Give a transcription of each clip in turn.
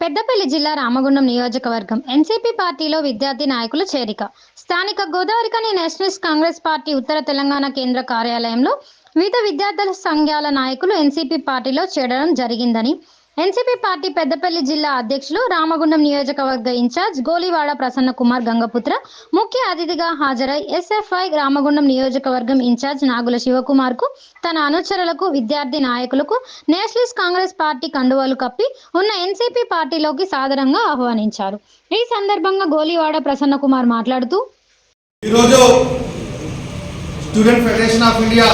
పెద్దపల్లి జిల్లా రామగుండం నియోజకవర్గం ఎన్సీపీ పార్టీలో విద్యార్థి నాయకుల చేరిక. స్థానిక గోదావరిఖని నేషనలిస్ట్ కాంగ్రెస్ పార్టీ ఉత్తర తెలంగాణ కేంద్ర కార్యాలయంలో వివిధ విద్యార్థుల సంఘాల నాయకులు ఎన్సీపీ పార్టీలో చేరడం జరిగిందని ఎన్సీపీ పార్టీ పెద్దపల్లి జిల్లా అధ్యక్షులు, రామగుండం నియోజకవర్గ ఇన్ఛార్జ్ గోలివాడ ప్రసన్న కుమార్ గంగపుత్ర ముఖ్య అతిథిగా హాజరై ఎస్ఎఫ్ఐ రామగుండం నియోజకవర్గం ఇన్ఛార్జ్ నాగుల శివకుమార్ కు, తన అనుచరులకు, విద్యార్థి నాయకులకు నేషనలిస్ట్ కాంగ్రెస్ పార్టీ కండువాలు కప్పి ఉన్న ఎన్సీపీ పార్టీలోకి సాదరంగా ఆహ్వానించారు. ఈ సందర్భంగా గోలివాడ ప్రసన్న కుమార్ మాట్లాడుతూ, ఈరోజు student federation of India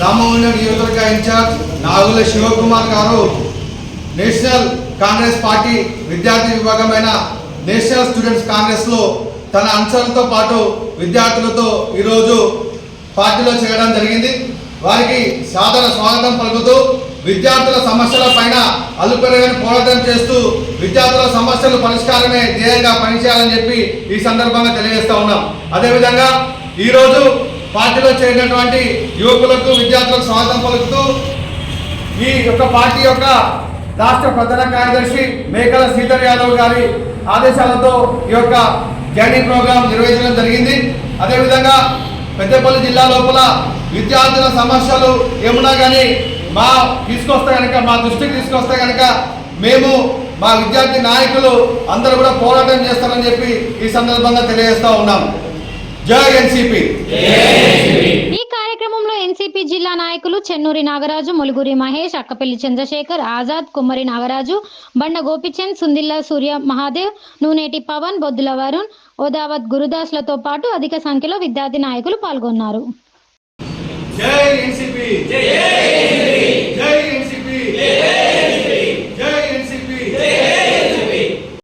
Ramagundam నియోజకవర్గ ఇన్ఛార్జ్ నాగుల శివకుమార్ గారు నేషనల్ కాంగ్రెస్ పార్టీ విద్యార్థి విభాగమైన నేషనల్ స్టూడెంట్స్ కాంగ్రెస్లో తన అనుచరులతో పాటు విద్యార్థులతో ఈరోజు పార్టీలో చేరడం జరిగింది. వారికి సాదర స్వాగతం పలుకుతూ విద్యార్థుల సమస్యల పైన అలుపెరగని పోరాటం చేస్తూ విద్యార్థుల సమస్యల పరిష్కారమే ధ్యేయంగా పనిచేయాలని చెప్పి ఈ సందర్భంగా తెలియజేస్తూ ఉన్నాం. అదేవిధంగా ఈరోజు పార్టీలో చేరినటువంటి యువకులకు, విద్యార్థులకు స్వాగతం పలుకుతూ ఈ యొక్క పార్టీ యొక్క రాష్ట్ర ప్రధాన కార్యదర్శి మేకల శ్రీధర్ యాదవ్ గారి ఆదేశాలతో ఈ యొక్క జాయినింగ్ ప్రోగ్రాం నిర్వహించడం జరిగింది. అదేవిధంగా పెద్దపల్లి జిల్లా లోపల విద్యార్థుల సమస్యలు ఏమున్నా కానీ మా దృష్టికి తీసుకొస్తే కనుక మేము మా విద్యార్థి నాయకులు అందరూ కూడా పోరాటం చేస్తారని చెప్పి ఈ సందర్భంగా తెలియజేస్తూ ఉన్నాం. జై ఎన్సీపీ. ఈ కార్యక్రమంలో ఎన్సీపీ జిల్లా నాయకులు చెన్నూరి నాగరాజు, ములుగురి మహేష్, అక్కపల్లి చంద్రశేఖర్, ఆజాద్, కుమ్మరి నాగరాజు, బండ గోపిచంద్, సుందిల్లా సూర్య మహాదేవ్, నూనేటి పవన్, బొద్దుల వరుణ్, ఓదావత్ గురుదాస్లతో పాటు అధిక సంఖ్యలో విద్యార్థి నాయకులు పాల్గొన్నారు. జై ఎన్సీపీ.